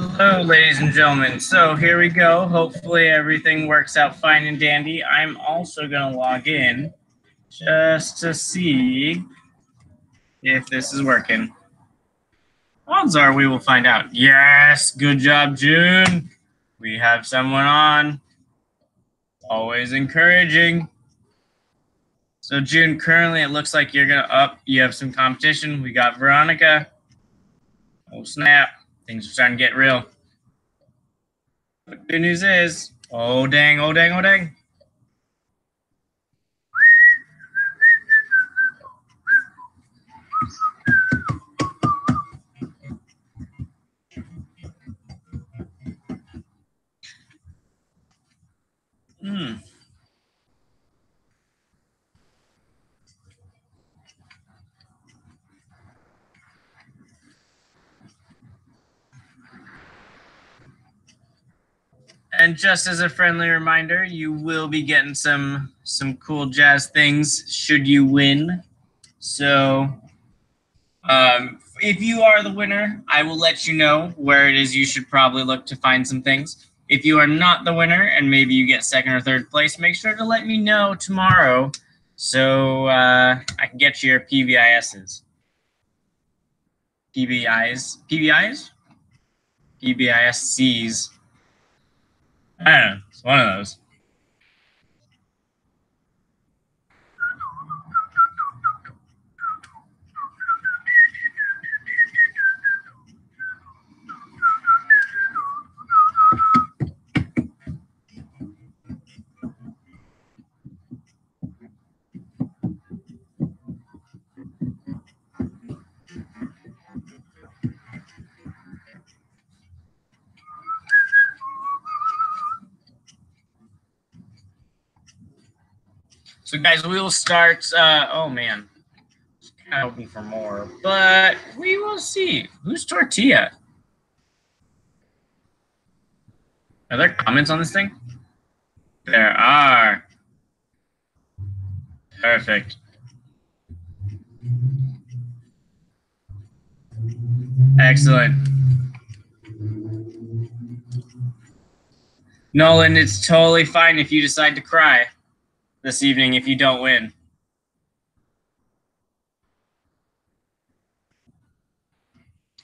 Hello, ladies and gentlemen. So here we go. Hopefully everything works out fine and dandy. I'm also going to log in just to see if this is working. Odds are we will find out. Yes, good job, June. We have someone on. Always encouraging. So June, currently it looks like you're going to you have some competition. We got Veronica. Oh snap, things are starting to get real. The good news is, oh dang, oh dang, oh dang. And just as a friendly reminder, you will be getting some cool jazz things should you win. So if you are the winner, I will let you know where it is you should probably look to find some things. If you are not the winner and maybe you get second or third place, make sure to let me know tomorrow so I can get you your PBISs. PBISs? PBISCs. I don't know. It's one of those. So guys, we will start, oh man, kind of hoping for more, but we will see. Who's Tortilla? Are there comments on this thing? There are. Perfect. Excellent. Nolan, it's totally fine if you decide to cry this evening if you don't win.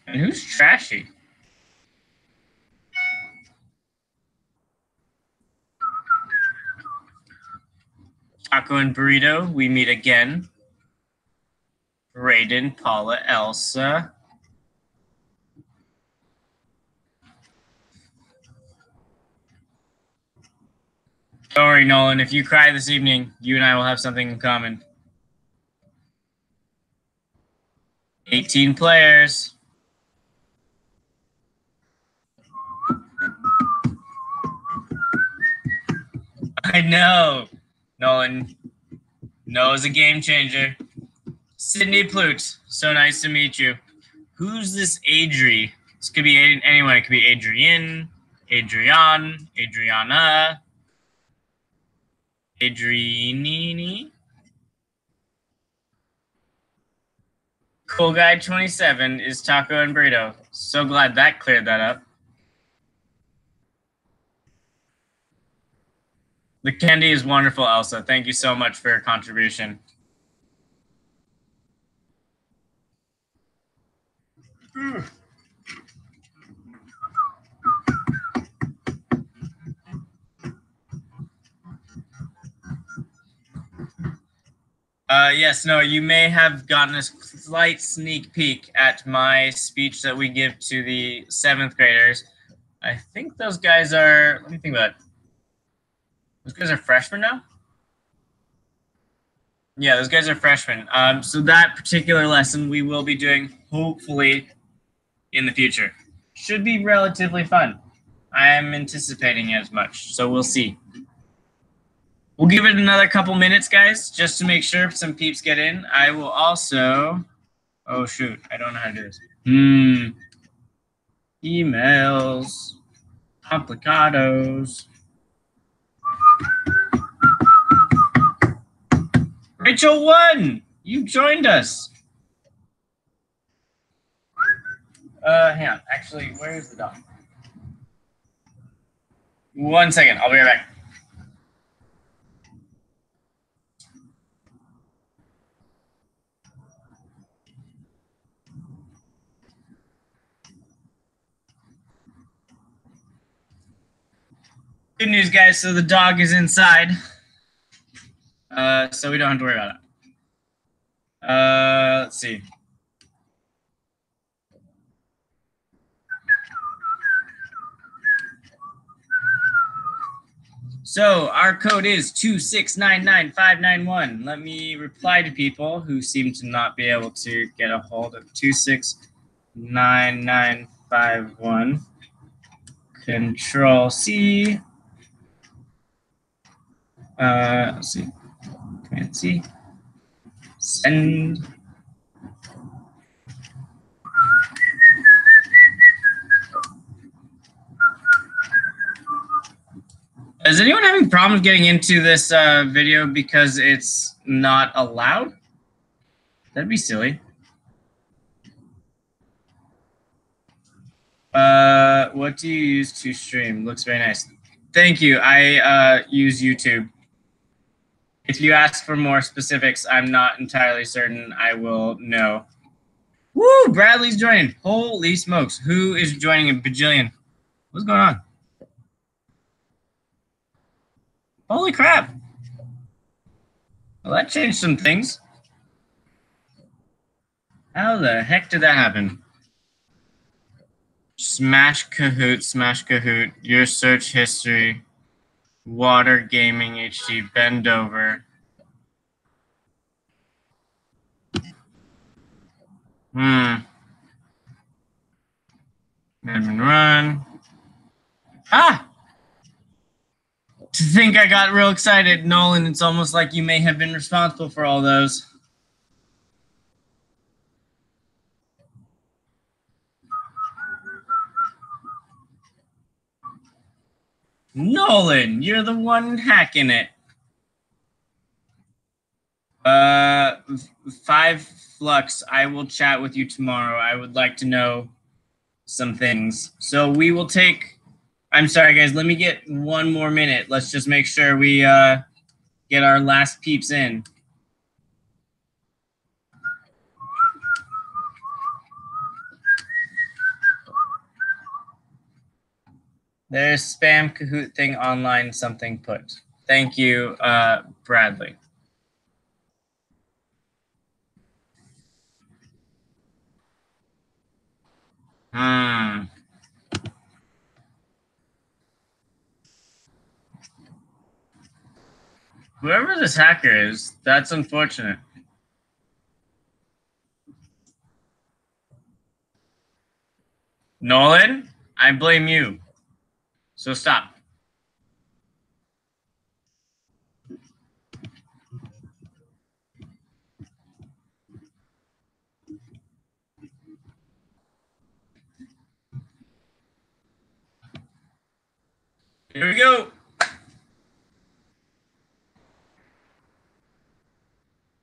And who's trashy? Taco and Burrito, we meet again. Raiden, Paula, Elsa. Don't worry, Nolan. If you cry this evening, you and I will have something in common. 18 players. I know. Nolan. Noah's a game changer. Sydney Plute. So nice to meet you. Who's this Adri? This could be anyone. It could be Adrian, Adrian, Adriana, Adrianini. Cool Guy 27 is Taco and Burrito. So glad that cleared that up. The candy is wonderful, Elsa. Thank you so much for your contribution. Yes, no, you may have gotten a slight sneak peek at my speech that we give to the 7th graders. I think those guys are, let me think about it. Those guys are freshmen now? Yeah, those guys are freshmen. So that particular lesson we will be doing, hopefully, in the future. Should be relatively fun. I am anticipating as much, so we'll see. We'll give it another couple minutes, guys, just to make sure some peeps get in. I will also... Oh, shoot. I don't know how to do this. Emails. Complicados. Rachel won! You joined us. Hang on. Actually, where is the dog? 1 second. I'll be right back. Good news, guys. So the dog is inside. So we don't have to worry about it. Let's see. So our code is 2699591. Let me reply to people who seem to not be able to get a hold of 269951. Control C. Let's see. Command C. Send. Is anyone having problems getting into this video because it's not allowed? That'd be silly. What do you use to stream? Looks very nice. Thank you. I use YouTube. If you ask for more specifics, I'm not entirely certain I will know. Woo! Bradley's joining. Holy smokes. Who is joining a bajillion? What's going on? Holy crap. Well, that changed some things. How the heck did that happen? Smash Kahoot, your search history, Water Gaming HD, bend over. Admin run. Ah! To think I got real excited, Nolan, it's almost like you may have been responsible for all those. Nolan, you're the one hacking it. 5 Flux, I will chat with you tomorrow. I would like to know some things. So we will take, I'm sorry guys, let me get 1 more minute. Let's just make sure we get our last peeps in. There's spam Kahoot thing online, something put. Thank you, Bradley. Whoever this hacker is, that's unfortunate. Nolan, I blame you. So stop. Here we go.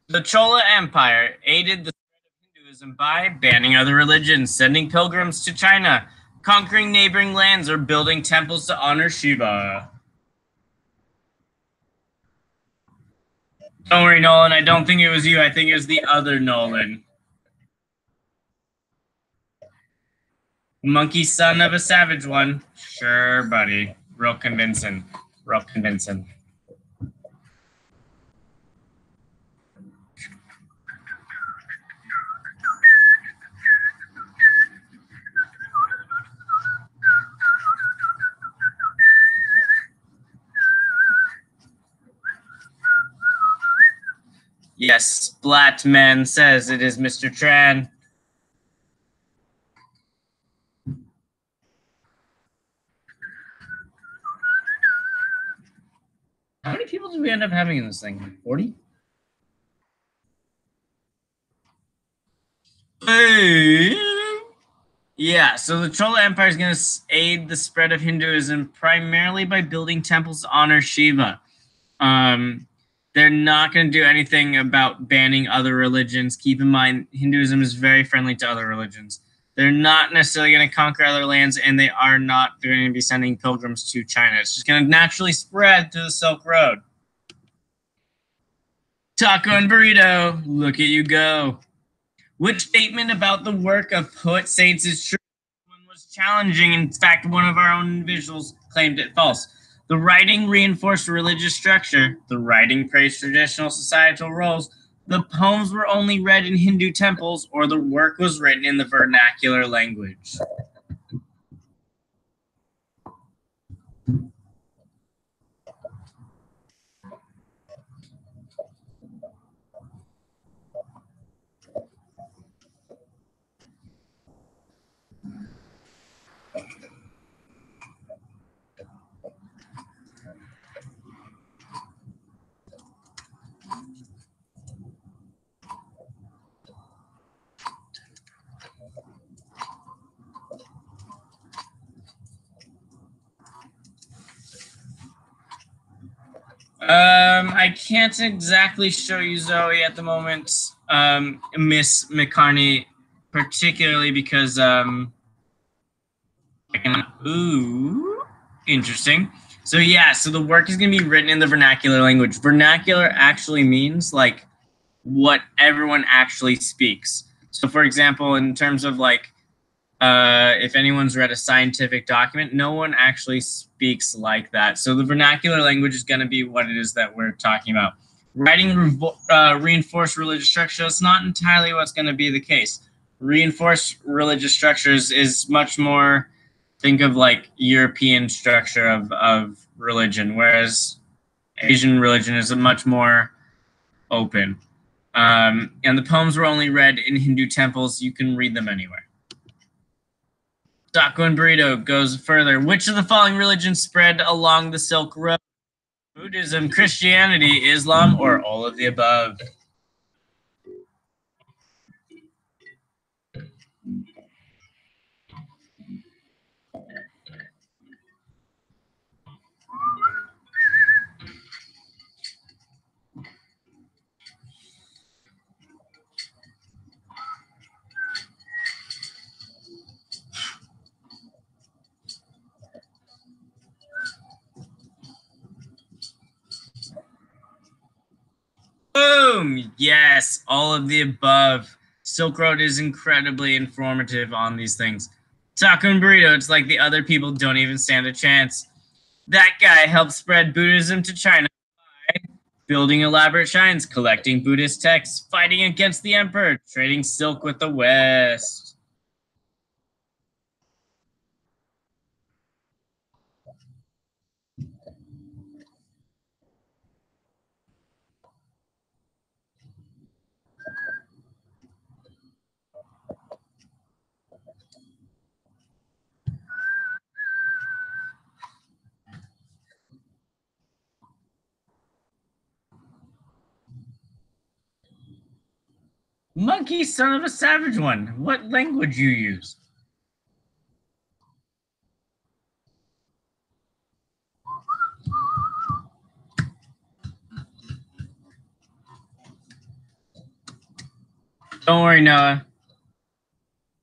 The Chola Empire aided the spread of Hinduism by banning other religions, sending pilgrims to China, conquering neighboring lands, or building temples to honor Shiva. Don't worry, Nolan. I don't think it was you. I think it was the other Nolan. Monkey son of a savage one. Sure, buddy. Real convincing. Real convincing. Yes, Splatman says it is Mr. Tran. How many people did we end up having in this thing? 40? Yeah, so the Chola Empire is going to aid the spread of Hinduism primarily by building temples to honor Shiva. They're not going to do anything about banning other religions. Keep in mind, Hinduism is very friendly to other religions. They're not necessarily going to conquer other lands, and they are not going to be sending pilgrims to China. It's just going to naturally spread through the Silk Road. Taco and burrito, look at you go. Which statement about the work of poet saints is true? One was challenging. In fact, one of our own individuals claimed it false. The writing reinforced religious structure. The writing praised traditional societal roles. The poems were only read in Hindu temples, or the work was written in the vernacular language. I can't exactly show you Zoe at the moment, Miss McCarney, particularly because ooh, interesting. So yeah, so the work is going to be written in the vernacular language. Vernacular actually means like what everyone actually speaks. So for example, in terms of like if anyone's read a scientific document, no one actually speaks like that. So the vernacular language is going to be what it is that we're talking about. Writing reinforced religious structure, that's not entirely what's going to be the case. Reinforced religious structures is much more, think of like European structure of religion, whereas Asian religion is a much more open. And the poems were only read in Hindu temples. You can read them anywhere. Taco and burrito goes further. Which of the following religions spread along the Silk Road? Buddhism, Christianity, Islam, or all of the above? Boom! Yes, all of the above. Silk Road is incredibly informative on these things. Taco and burrito, it's like the other people don't even stand a chance. That guy helped spread Buddhism to China by building elaborate shrines, collecting Buddhist texts, fighting against the emperor, trading silk with the West. Monkey, son of a savage one. What language you use? Don't worry, Noah.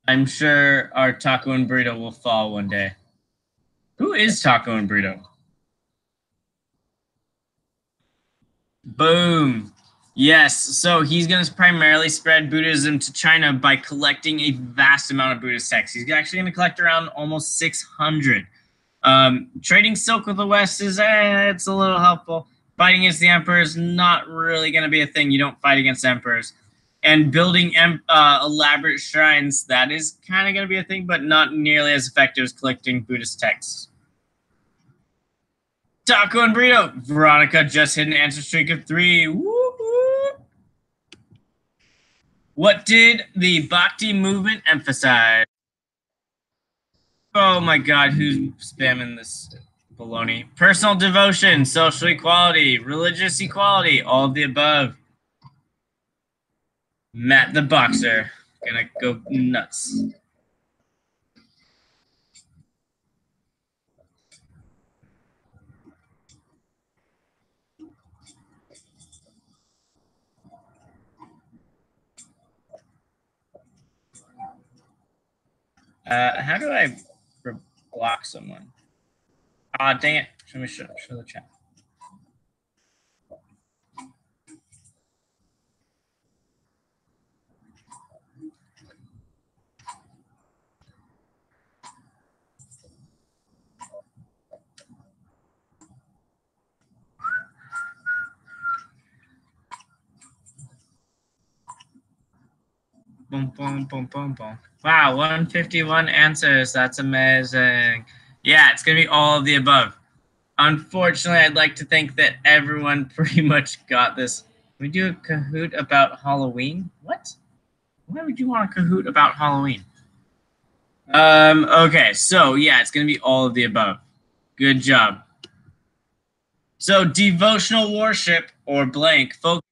I'm sure our taco and burrito will fall one day. Who is taco and burrito? Boom. Yes, so he's going to primarily spread Buddhism to China by collecting a vast amount of Buddhist texts. He's actually going to collect around almost 600. Trading silk with the West is it's a little helpful. Fighting against the emperor is not really going to be a thing. You don't fight against emperors. And building elaborate shrines, that is kind of going to be a thing, but not nearly as effective as collecting Buddhist texts. Taco and burrito. Veronica just hit an answer streak of 3. Woo-hoo. What did the Bhakti movement emphasize? Oh my God, who's spamming this baloney? Personal devotion, social equality, religious equality, all of the above. Matt the boxer, gonna go nuts. How do I block someone? Ah, dang it. Let me show the chat. Boom, boom, boom, boom, boom. Wow, 151 answers. That's amazing. Yeah, it's going to be all of the above. Unfortunately, I'd like to think that everyone pretty much got this. Can we do a Kahoot about Halloween? What? Why would you want a Kahoot about Halloween? Okay, so yeah, it's going to be all of the above. Good job. So, devotional worship or blank focus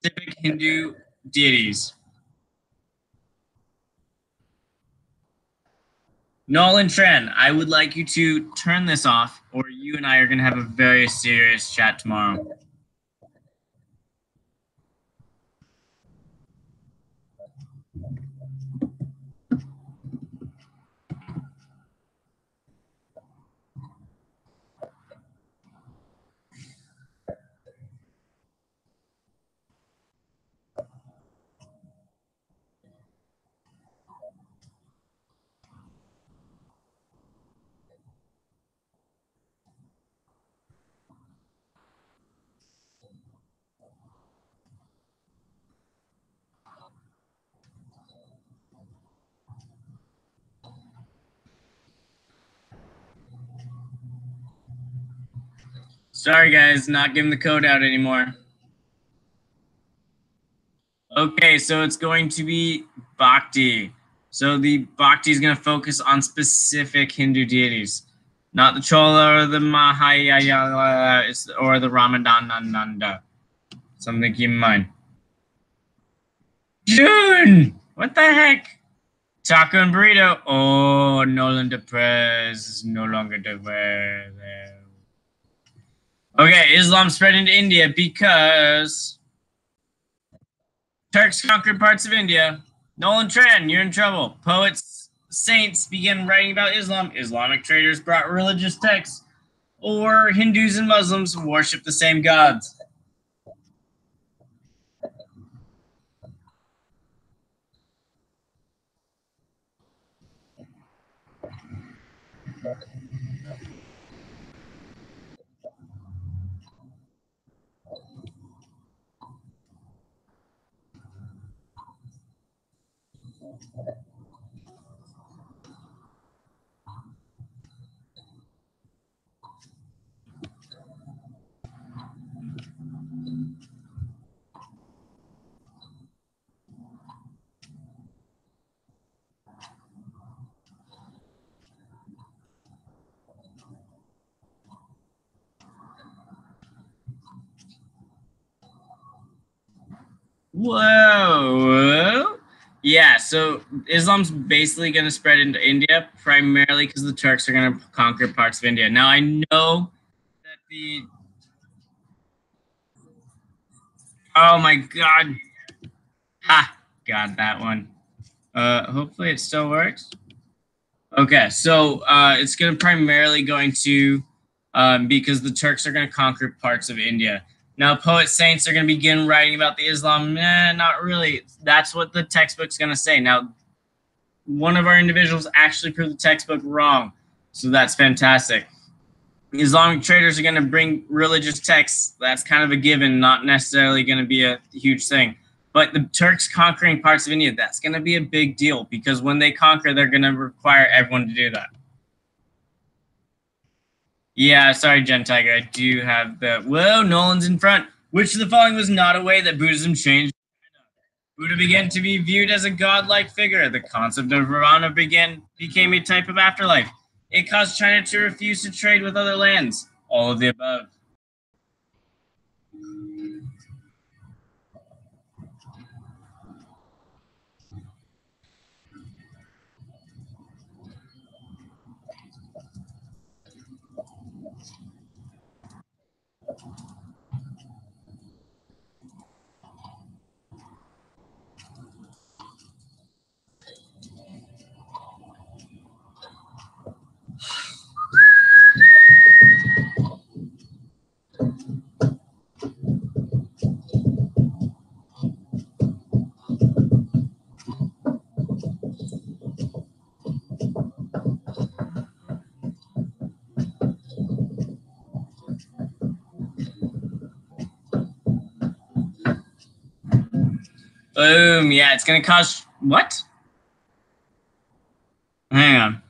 on specific Hindu deities. Nolan Tran, I would like you to turn this off, or you and I are going to have a very serious chat tomorrow. Sorry, guys, not giving the code out anymore. Okay, so it's going to be Bhakti. So the Bhakti is going to focus on specific Hindu deities, not the Chola or the Mahayana or the Ramadananda. Something to keep in mind. June! What the heck? Taco and burrito. Oh, Nolan Deprez is no longer there. Okay, Islam spread into India because Turks conquered parts of India. Nolan Tran, you're in trouble. Poets, saints began writing about Islam. Islamic traders brought religious texts. Or Hindus and Muslims worship the same gods. Whoa. Yeah, so Islam's basically going to spread into India primarily because the Turks are going to conquer parts of India. Now, I know that the. Oh my God. Ha! Got that one. Hopefully it still works. Okay, so it's going to primarily going to because the Turks are going to conquer parts of India. Now, poet saints are going to begin writing about the Islam. Not really. That's what the textbook's going to say. Now, one of our individuals actually proved the textbook wrong, so that's fantastic. Islamic traders are going to bring religious texts. That's kind of a given, not necessarily going to be a huge thing. But the Turks conquering parts of India, that's going to be a big deal because when they conquer, they're going to require everyone to do that. Yeah, sorry, Gen Tiger. I do have the. Whoa, Nolan's in front. Which of the following was not a way that Buddhism changed? Buddha began to be viewed as a godlike figure. The concept of nirvana became a type of afterlife. It caused China to refuse to trade with other lands. All of the above. Boom. Yeah, it's going to cause what? Hang on.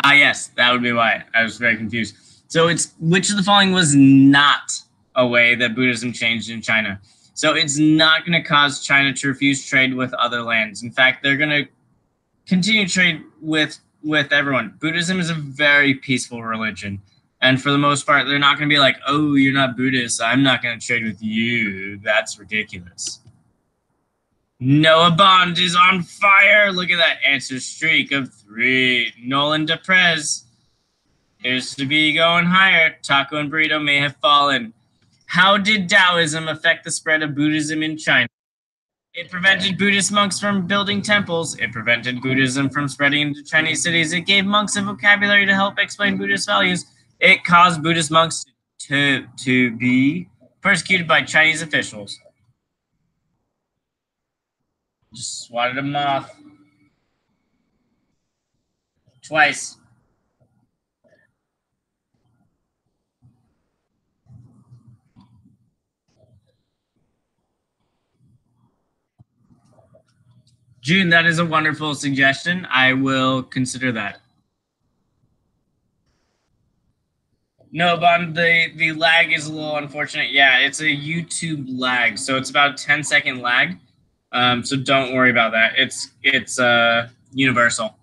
Ah, yes, that would be why. I was very confused. So it's which of the following was not a way that Buddhism changed in China? So it's not going to cause China to refuse trade with other lands. In fact, they're going to continue trade with everyone. Buddhism is a very peaceful religion. And for the most part, they're not going to be like, oh, you're not Buddhist, I'm not going to trade with you. That's ridiculous. Noah Bond is on fire. Look at that answer streak of 3. Nolan Deprez appears to be going higher. Taco and Burrito may have fallen. How did Taoism affect the spread of Buddhism in China? It prevented Buddhist monks from building temples. It prevented Buddhism from spreading into Chinese cities. It gave monks a vocabulary to help explain Buddhist values. It caused Buddhist monks to be persecuted by Chinese officials. Just swatted a moth. Twice. June, that is a wonderful suggestion. I will consider that. No, Bond, the lag is a little unfortunate. Yeah, it's a YouTube lag, so it's about a 10-second lag. So don't worry about that. It's universal.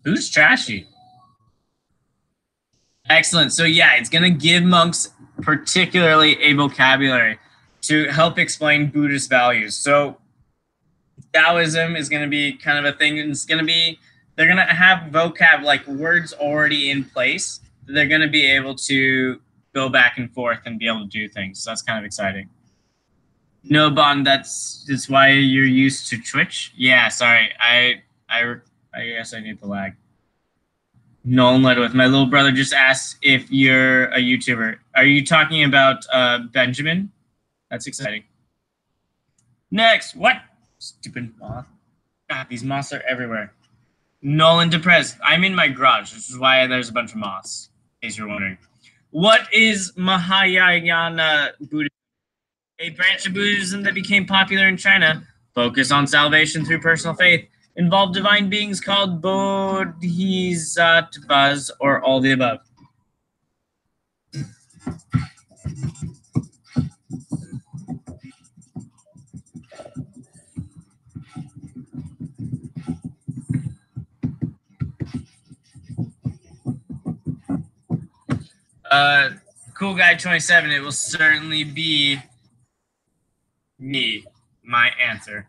Who's trashy? Excellent. So yeah, it's going to give monks particularly a vocabulary to help explain Buddhist values. So Taoism is going to be kind of a thing. It's going to be, they're going to have vocab, like words already in place. They're going to be able to go back and forth and be able to do things. So that's kind of exciting. No, Bond, that's why you're used to Twitch. Yeah, sorry. I guess I need the lag. Nolan Ledwith, my little brother just asked if you're a YouTuber. Are you talking about Benjamin? That's exciting. Next, what? Stupid moth. God, these moths are everywhere. Nolan Depressed. I'm in my garage, which is why there's a bunch of moths, in case you're wondering. What is Mahayana Buddhism? A branch of Buddhism that became popular in China, focused on salvation through personal faith, involved divine beings called bodhisattvas, or all the above. Cool Guy 27, it will certainly be me, my answer.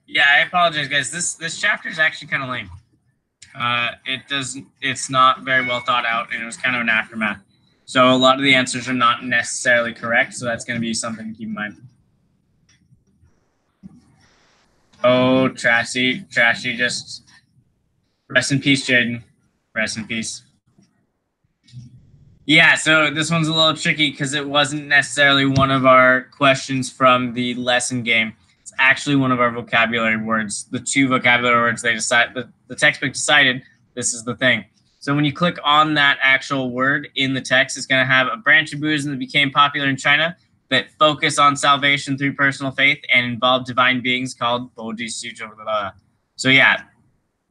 Yeah, I apologize, guys. This chapter is actually kind of lame. It's not very well thought out, and it was kind of an aftermath. So a lot of the answers are not necessarily correct, so that's going to be something to keep in mind. Oh, Trashy, just rest in peace, Jaden. Rest in peace. Yeah, so this one's a little tricky because it wasn't necessarily one of our questions from the lesson game. It's actually one of our vocabulary words. The 2 vocabulary words the textbook decided this is the thing. So when you click on that actual word in the text, it's going to have a branch of Buddhism that became popular in China that focus on salvation through personal faith and involve divine beings called bodhisattvas. So yeah,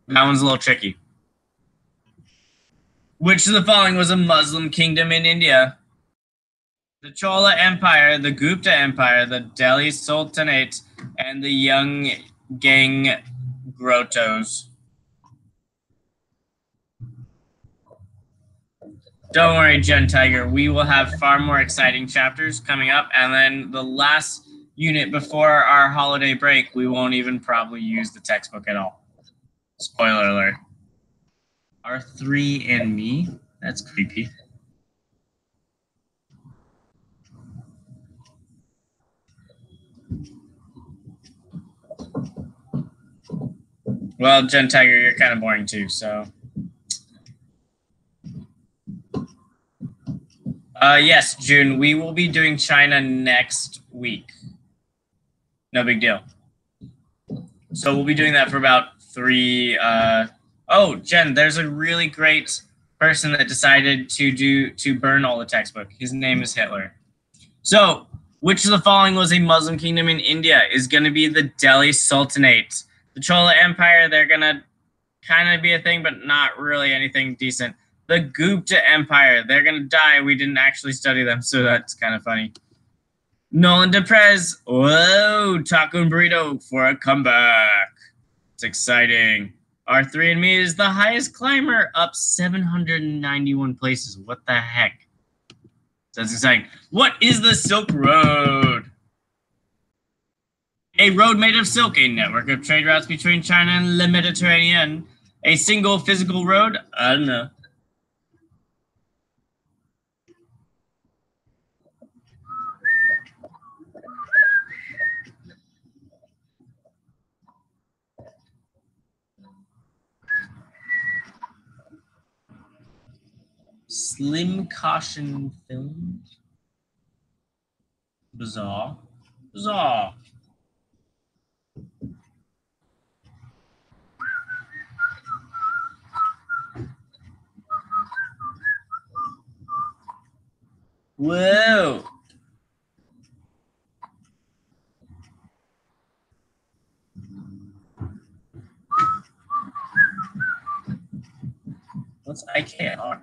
that one's a little tricky. Which of the following was a Muslim kingdom in India? The Chola Empire, the Gupta Empire, the Delhi Sultanate, and the Gang Grottos. Don't worry, Gen Tiger. We will have far more exciting chapters coming up. And then the last unit before our holiday break, we won't even probably use the textbook at all. Spoiler alert. R3 and me? That's creepy. Well, Gen Tiger, you're kind of boring too, so. Yes, June, we will be doing China next week. No big deal. So we'll be doing that for about 3. Oh, Jen, there's a really great person that decided to burn all the textbook. His name is Hitler. So, which of the following was a Muslim kingdom in India? Is going to be the Delhi Sultanate. The Chola Empire, they're going to kind of be a thing, but not really anything decent. The Gupta Empire, they're going to die. We didn't actually study them, so that's kind of funny. Nolan DePrez, whoa, taco and burrito for a comeback. It's exciting. R3 and me is the highest climber, up 791 places. What the heck? That's exciting. What is the Silk Road? A road made of silk, a network of trade routes between China and the Mediterranean. A single physical road? I don't know. Slim Caution Films? Bizarre. Bizarre. Whoa. What's IKR?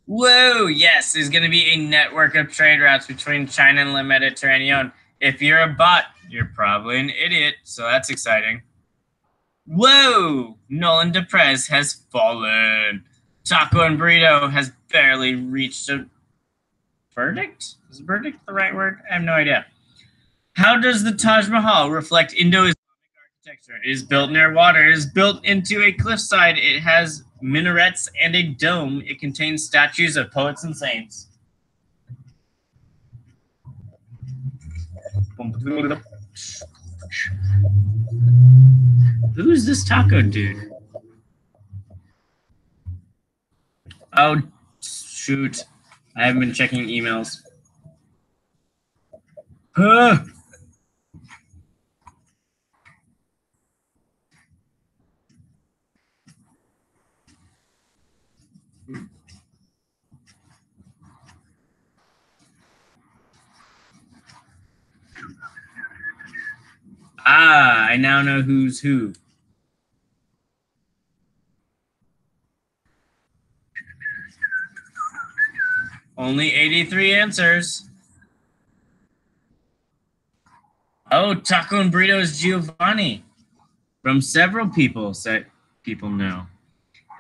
Whoa, yes, there's going to be a network of trade routes between China and the Mediterranean. If you're a bot, you're probably an idiot, so that's exciting. Whoa, Nolan DePrez has fallen. Taco and Burrito has barely reached a verdict? Is verdict the right word? I have no idea. How does the Taj Mahal reflect Indo-Islamic architecture? It is built near water. It is built into a cliffside. It has minarets and a dome. It contains statues of poets and saints. Who's this taco dude? Oh, shoot. I haven't been checking emails. Huh. Ah, I now know who's who. Only 83 answers. Oh, Taco and Burrito is Giovanni. From several people, people know.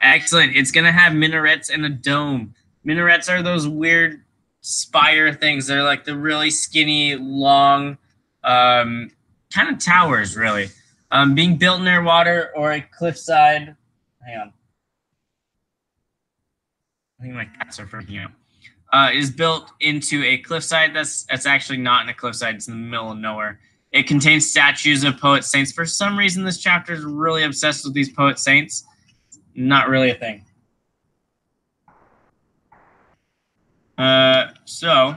Excellent. It's going to have minarets and a dome. Minarets are those weird spire things. They're like the really skinny, long, kind of towers, really. Being built near water or a cliffside. Hang on. I think my cats are freaking out. Is built into a cliffside that's actually not in a cliffside. It's in the middle of nowhere. It contains statues of poet saints. For some reason, this chapter is really obsessed with these poet saints. Not really a thing. So,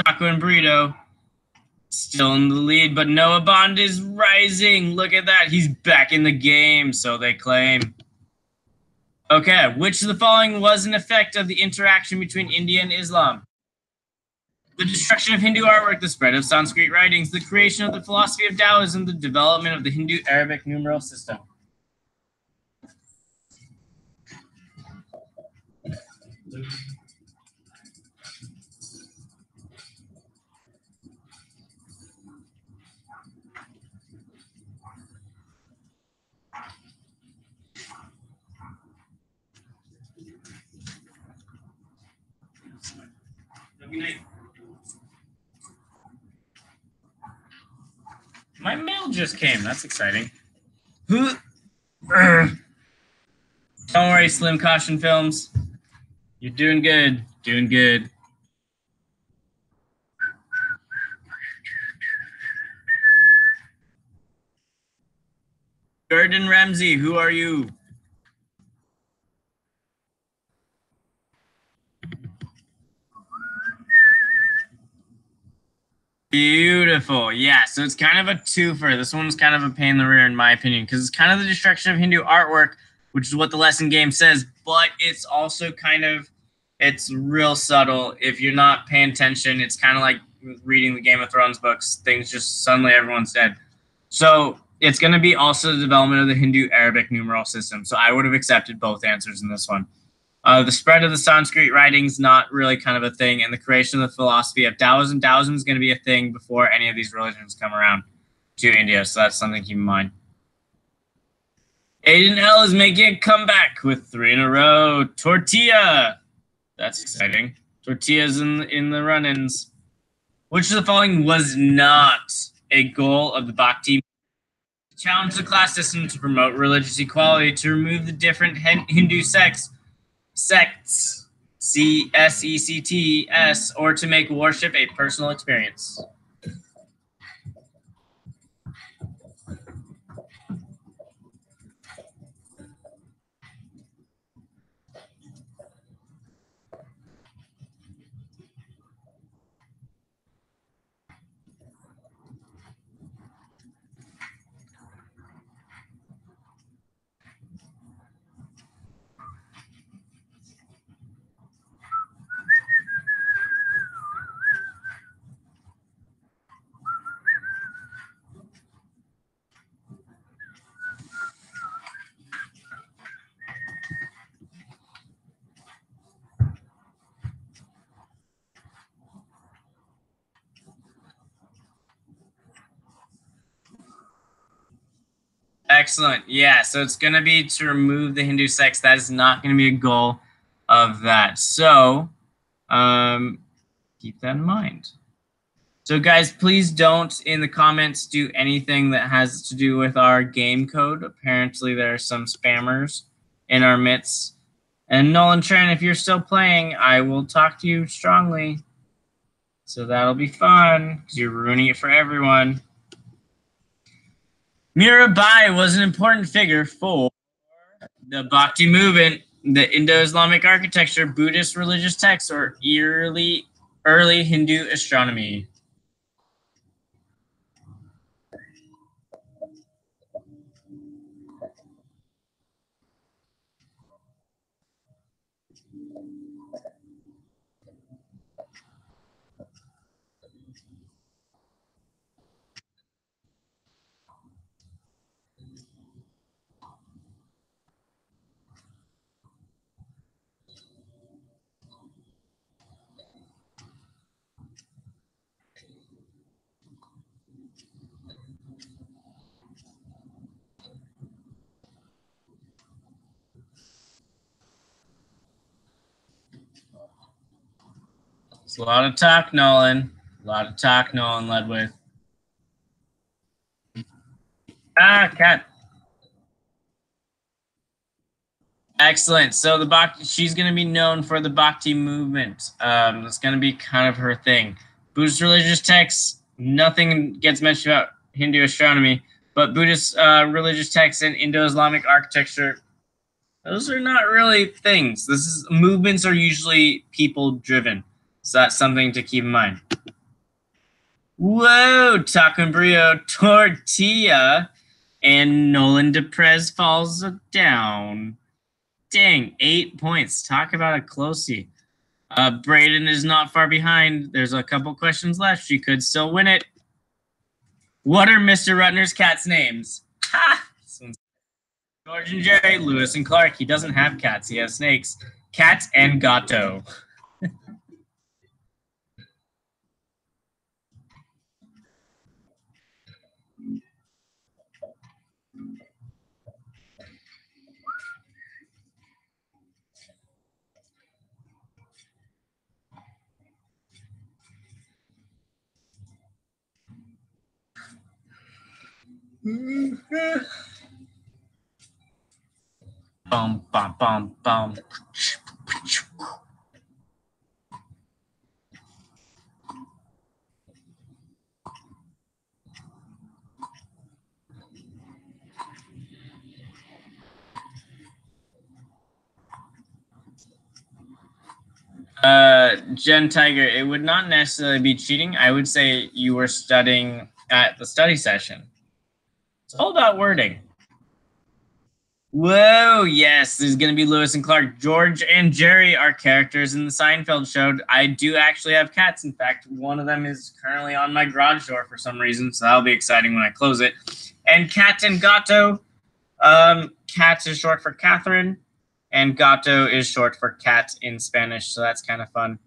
Taco and Burrito still in the lead, but Noah Bond is rising. Look at that. He's back in the game, so they claim. Okay, which of the following was an effect of the interaction between India and Islam? The destruction of Hindu artwork, the spread of Sanskrit writings, the creation of the philosophy of Taoism, the development of the Hindu-Arabic numeral system. My mail just came. That's exciting. Don't worry, Slim Caution Films. You're doing good. Doing good. Gordon Ramsay, who are you? Beautiful. Yeah, so it's kind of a twofer. This one's kind of a pain in the rear, in my opinion, because it's kind of the destruction of Hindu artwork, which is what the lesson game says, but it's also kind of, it's real subtle. If you're not paying attention, it's kind of like reading the Game of Thrones books. Things just suddenly everyone's dead. So it's going to be also the development of the Hindu Arabic numeral system. So I would have accepted both answers in this one. The spread of the Sanskrit writings, not really kind of a thing, and the creation of the philosophy of Taoism. Taoism is going to be a thing before any of these religions come around to India, so that's something to keep in mind. Aiden L is making a comeback with 3 in a row. Tortilla. That's exciting. Tortillas in the run-ins. Which of the following was not a goal of the Bhakti? Challenge the class system to promote religious equality, to remove the different Hindu sects, sects, or to make worship a personal experience. Excellent. Yeah, so it's going to be to remove the Hindu sects. That is not going to be a goal of that. So keep that in mind. So guys, please don't in the comments do anything that has to do with our game code. Apparently there are some spammers in our midst. And Nolan Tran, if you're still playing, I will talk to you strongly. So that'll be fun because you're ruining it for everyone. Mirabai was an important figure for the Bhakti movement, the Indo-Islamic architecture, Buddhist religious texts, or early Hindu astronomy. It's a lot of talk, Nolan. A lot of talk, Nolan led with. Cat. Excellent. So the Bhakti, she's going to be known for the Bhakti movement. It's going to be kind of her thing. Buddhist religious texts, nothing gets mentioned about Hindu astronomy, but Buddhist religious texts and Indo-Islamic architecture, those are not really things. Movements are usually people driven. So that's something to keep in mind. Whoa, Taco and Brio, Tortilla, and Nolan Deprez falls down. Dang, 8 points. Talk about a closey. Braden is not far behind. There's a couple questions left. She could still win it. What are Mr. Rutner's cats' names? Ha! George and Jerry, Lewis and Clark. He doesn't have cats. He has snakes. Cat and Gato. Bum, bum, bum, bum. Jen Tiger, it would not necessarily be cheating. I would say you were studying at the study session. It's all about wording. Whoa, yes, there's going to be Lewis and Clark. George and Jerry are characters in the Seinfeld show. I do actually have cats. In fact, one of them is currently on my garage door for some reason, so that'll be exciting when I close it. And Cat and Gato. Cat is short for Catherine, and Gato is short for cat in Spanish, so that's kind of fun.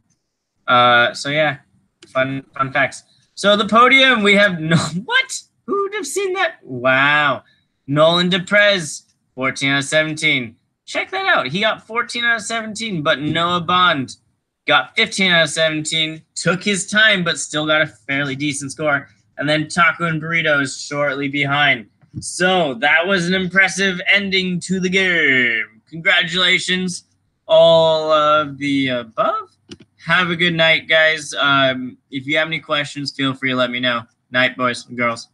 So yeah, fun facts. So the podium, we have what? Who would have seen that? Wow. Nolan DePrez. 14 out of 17. Check that out. He got 14 out of 17, but Noah Bond got 15 out of 17. Took his time, but still got a fairly decent score. And then Taco and Burrito is shortly behind. So that was an impressive ending to the game. Congratulations, all of the above. Have a good night, guys. If you have any questions, feel free to let me know. Night, boys and girls.